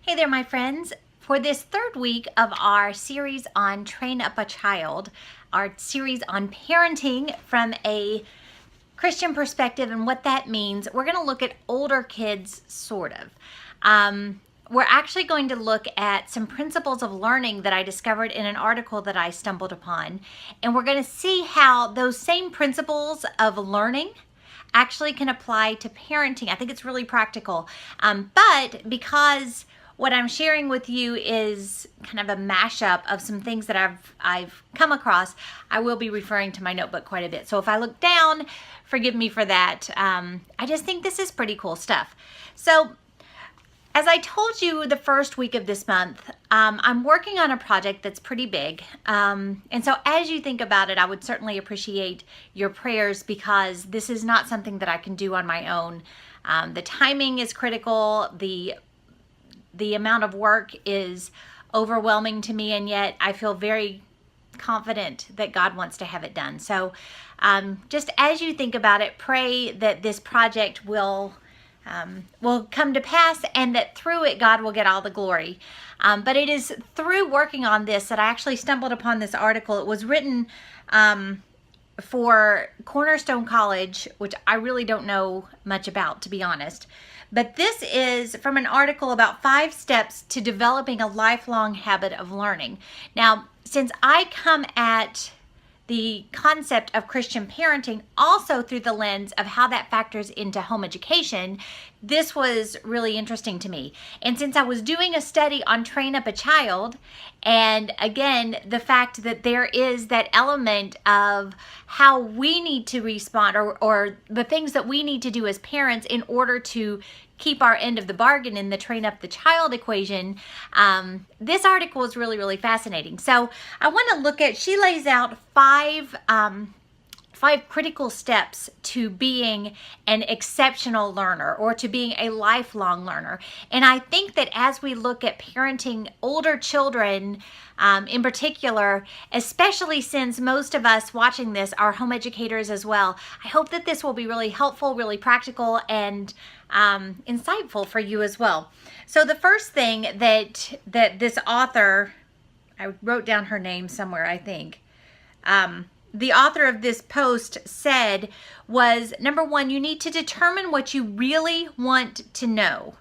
Hey there, my friends. For this third week of our series on Train Up a Child, our series on parenting from a Christian perspective and what that means, we're going to look at older kids, sort of. We're actually going to look at some principles of learning that I discovered in an article that I stumbled upon. And we're going to see how those same principles of learning actually can apply to parenting. I think it's really practical. But because what I'm sharing with you is kind of a mashup of some things that I've come across, I will be referring to my notebook quite a bit. So if I look down, forgive me for that. I just think this is pretty cool stuff. So as I told you the first week of this month, I'm working on a project that's pretty big. And so as you think about it, I would certainly appreciate your prayers because this is not something that I can do on my own. The timing is critical. The amount of work is overwhelming to me, and yet I feel very confident that God wants to have it done. So just as you think about it, pray that this project will come to pass and that through it God will get all the glory. But it is through working on this that I actually stumbled upon this article. It was written for Cornerstone College, which I really don't know much about, to be honest. But this is from an article about 5 steps to developing a lifelong habit of learning. Now, since I come at the concept of Christian parenting also through the lens of how that factors into home education, this was really interesting to me. And since I was doing a study on Train Up a Child, and again, the fact that there is that element of how we need to respond or the things that we need to do as parents in order to keep our end of the bargain in the Train Up the Child equation, this article is really, really fascinating. So I want to look at, she lays out five critical steps to being an exceptional learner or to being a lifelong learner. And I think that as we look at parenting older children in particular, especially since most of us watching this are home educators as well, I hope that this will be really helpful, really practical, and insightful for you as well. So the first thing that this author, I wrote down her name somewhere, I think, the author of this post said was, number one, you need to determine what you really want to know.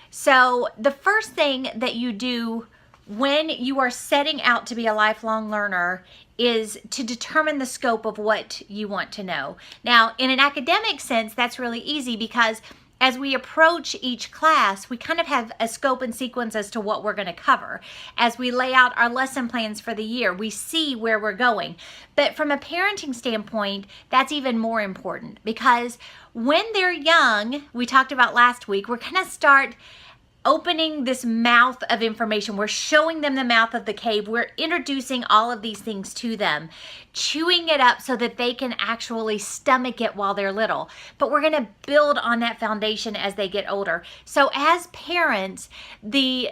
So the first thing that you do when you are setting out to be a lifelong learner is to determine the scope of what you want to know. Now, in an academic sense, that's really easy because as we approach each class, we kind of have a scope and sequence as to what we're going to cover. As we lay out our lesson plans for the year, we see where we're going. But from a parenting standpoint, that's even more important because when they're young, we talked about last week, we're going to start opening this mouth of information. We're showing them the mouth of the cave. We're introducing all of these things to them, chewing it up so that they can actually stomach it while they're little. But we're going to build on that foundation as they get older. So as parents, the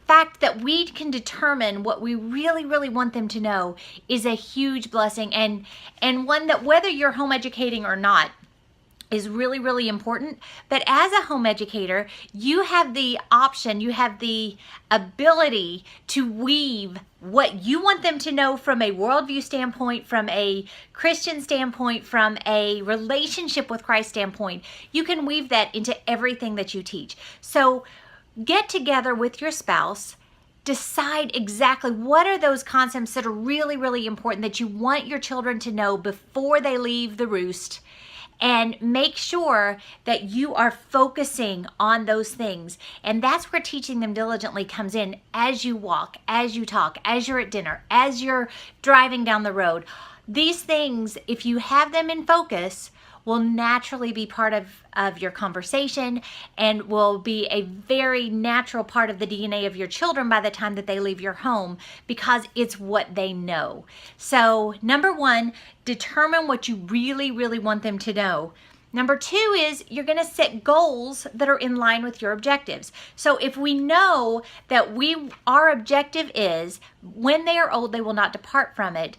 fact that we can determine what we really, really want them to know is a huge blessing, and one that whether you're home educating or not, is really, really important. But as a home educator, you have the option, you have the ability to weave what you want them to know from a worldview standpoint, from a Christian standpoint, from a relationship with Christ standpoint. You can weave that into everything that you teach. So get together with your spouse, decide exactly what are those concepts that are really, really important that you want your children to know before they leave the roost, and make sure that you are focusing on those things. And that's where teaching them diligently comes in as you walk, as you talk, as you're at dinner, as you're driving down the road. These things, if you have them in focus, will naturally be part of your conversation and will be a very natural part of the DNA of your children by the time that they leave your home because it's what they know. So number one, determine what you really, really want them to know. Number two is you're going to set goals that are in line with your objectives. So if we know that our objective is when they are old, they will not depart from it,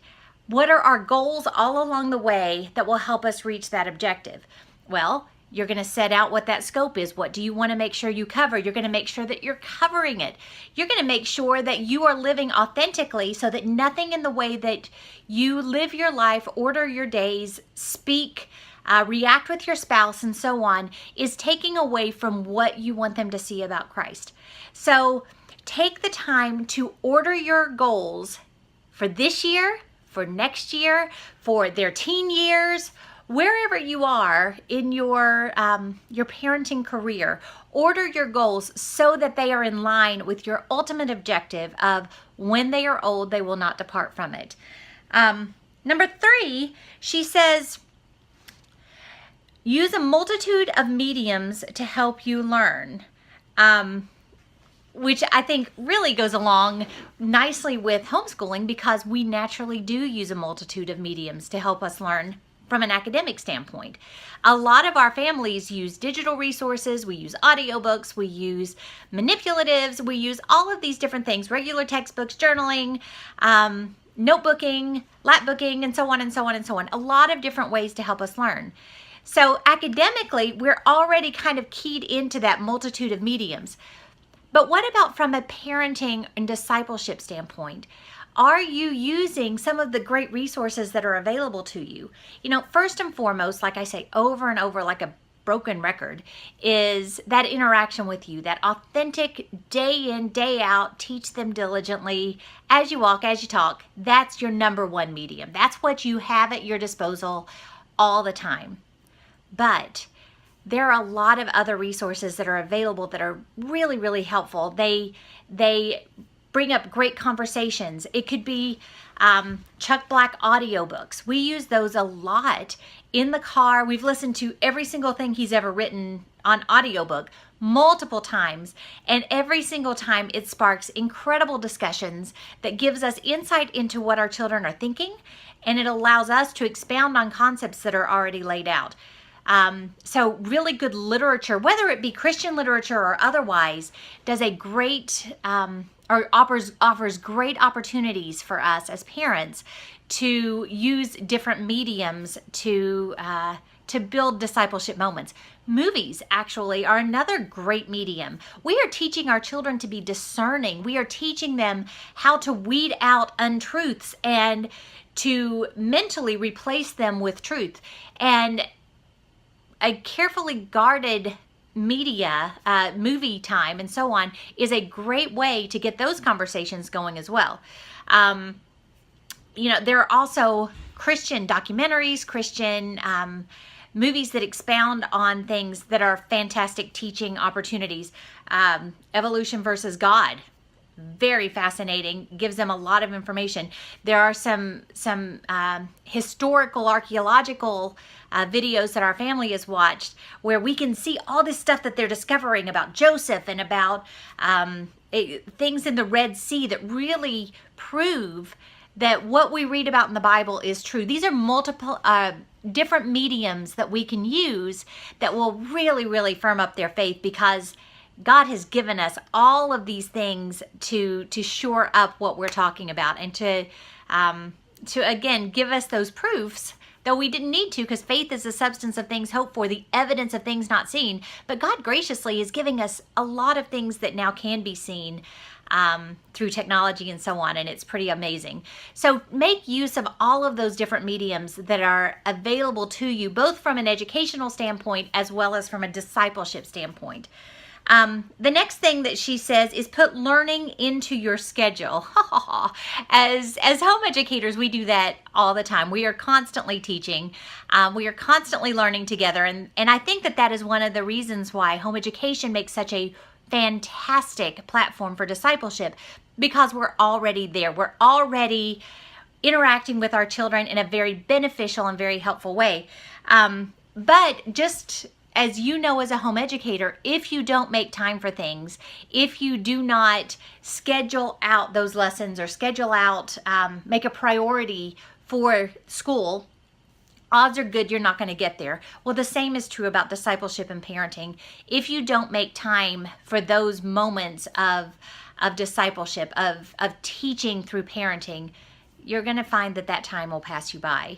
what are our goals all along the way that will help us reach that objective? Well, You're going to set out what that scope is. What do you want to make sure you cover? You're going to make sure that you're covering it. You're going to make sure that you are living authentically so that nothing in the way that you live your life, order your days, speak, react with your spouse, and so on, is taking away from what you want them to see about Christ. So take the time to order your goals for this year, for next year, for their teen years, wherever you are in your parenting career. Order your goals so that they are in line with your ultimate objective of when they are old, they will not depart from it. Number 3, she says, use a multitude of mediums to help you learn. Which I think really goes along nicely with homeschooling, because we naturally do use a multitude of mediums to help us learn from an academic standpoint. A lot of our families use digital resources, we use audiobooks, we use manipulatives, we use all of these different things, regular textbooks, journaling, notebooking, lapbooking, and so on and so on and so on. A lot of different ways to help us learn. So academically, we're already kind of keyed into that multitude of mediums. But what about from a parenting and discipleship standpoint? Are you using some of the great resources that are available to you? You know, first and foremost, like I say over and over like a broken record, is that interaction with you, that authentic day in, day out, teach them diligently, as you walk, as you talk. That's your number one medium. That's what you have at your disposal all the time. But there are a lot of other resources that are available that are really, really helpful. They bring up great conversations. It could be Chuck Black audiobooks. We use those a lot in the car. We've listened to every single thing he's ever written on audiobook multiple times, and every single time it sparks incredible discussions that gives us insight into what our children are thinking, and it allows us to expound on concepts that are already laid out. So really good literature, whether it be Christian literature or otherwise, does a great or offers great opportunities for us as parents to use different mediums to build discipleship moments. Movies actually are another great medium. We are teaching our children to be discerning. We are teaching them how to weed out untruths and to mentally replace them with truth. And a carefully guarded media, movie time and so on is a great way to get those conversations going as well. You know, there are also Christian documentaries, Christian movies that expound on things that are fantastic teaching opportunities. Evolution versus God, very fascinating, gives them a lot of information. There are some historical, archaeological videos that our family has watched where we can see all this stuff that they're discovering about Joseph and about things in the Red Sea that really prove that what we read about in the Bible is true. These are multiple different mediums that we can use that will really, really firm up their faith, because God has given us all of these things to shore up what we're talking about, and to again give us those proofs, though we didn't need to, because faith is the substance of things hoped for, the evidence of things not seen. But God graciously is giving us a lot of things that now can be seen through technology and so on, and it's pretty amazing. So make use of all of those different mediums that are available to you, both from an educational standpoint as well as from a discipleship standpoint. The next thing that she says is put learning into your schedule. As home educators, we do that all the time. We are constantly teaching. We are constantly learning together. And I think that is one of the reasons why home education makes such a fantastic platform for discipleship, because we're already there. We're already interacting with our children in a very beneficial and very helpful way. But just as you know, as a home educator, if you don't make time for things, if you do not schedule out those lessons or schedule out, make a priority for school, odds are good you're not going to get there. Well, the same is true about discipleship and parenting. If you don't make time for those moments of discipleship, of teaching through parenting, you're going to find that time will pass you by.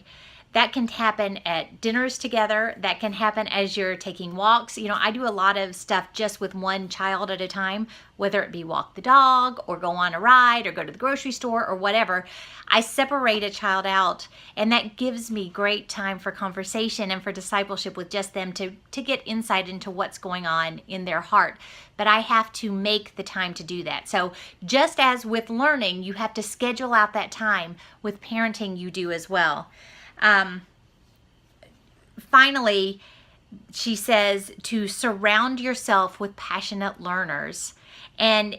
That can happen at dinners together. That can happen as you're taking walks. I do a lot of stuff just with one child at a time, whether it be walk the dog or go on a ride or go to the grocery store or whatever. I separate a child out, and that gives me great time for conversation and for discipleship with just them to get insight into what's going on in their heart. But I have to make the time to do that. So just as with learning, you have to schedule out that time, with parenting you do as well. Finally, she says to surround yourself with passionate learners. And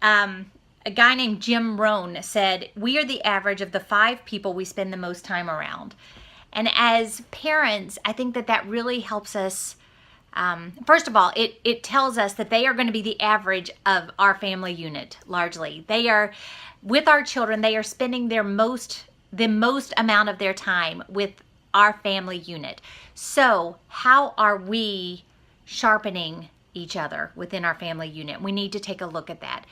a guy named Jim Rohn said, we are the average of the 5 people we spend the most time around. And as parents, I think that really helps us. First of all, it tells us that they are going to be the average of our family unit, largely. They are, with our children, they are spending the most amount of their time with our family unit. So how are we sharpening each other within our family unit? We need to take a look at that.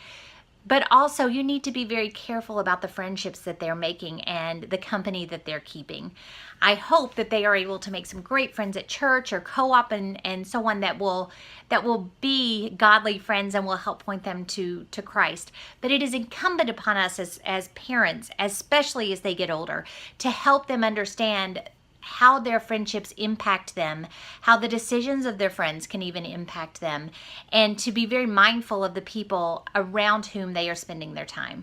But also, you need to be very careful about the friendships that they're making and the company that they're keeping. I hope that they are able to make some great friends at church or co-op and so on that will be godly friends and will help point them to Christ. But it is incumbent upon us as parents, especially as they get older, to help them understand how their friendships impact them, how the decisions of their friends can even impact them, and to be very mindful of the people around whom they are spending their time.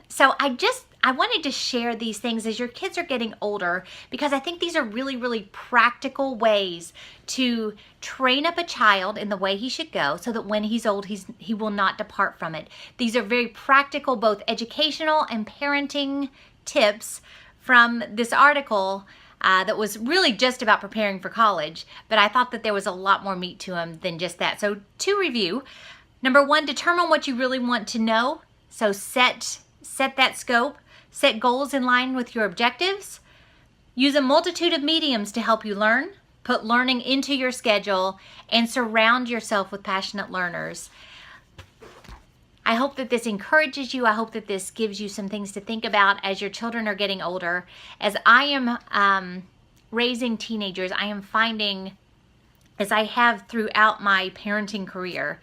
So I wanted to share these things as your kids are getting older, because I think these are really, really practical ways to train up a child in the way he should go, so that when he's old, he will not depart from it. These are very practical, both educational and parenting tips from this article that was really just about preparing for college, but I thought that there was a lot more meat to them than just that. So to review, number 1, determine what you really want to know. So set that scope, set goals in line with your objectives, use a multitude of mediums to help you learn, put learning into your schedule, and surround yourself with passionate learners. I hope that this encourages you. I hope that this gives you some things to think about as your children are getting older. As I am raising teenagers, I am finding, as I have throughout my parenting career,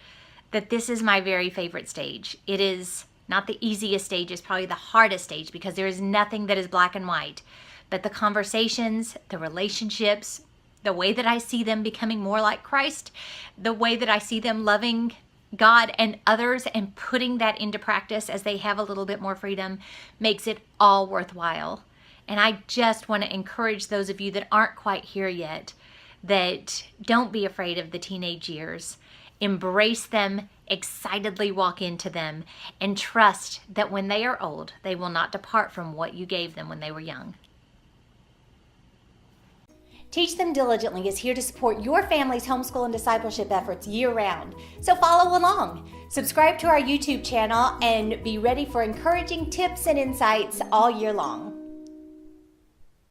that this is my very favorite stage. It is not the easiest stage, it's probably the hardest stage, because there is nothing that is black and white. But the conversations, the relationships, the way that I see them becoming more like Christ, the way that I see them loving God and others and putting that into practice as they have a little bit more freedom, makes it all worthwhile. And I just want to encourage those of you that aren't quite here yet, that don't be afraid of the teenage years. Embrace them, excitedly walk into them, and trust that when they are old, they will not depart from what you gave them when they were young. Teach Them Diligently is here to support your family's homeschool and discipleship efforts year-round. So follow along. Subscribe to our YouTube channel and be ready for encouraging tips and insights all year long.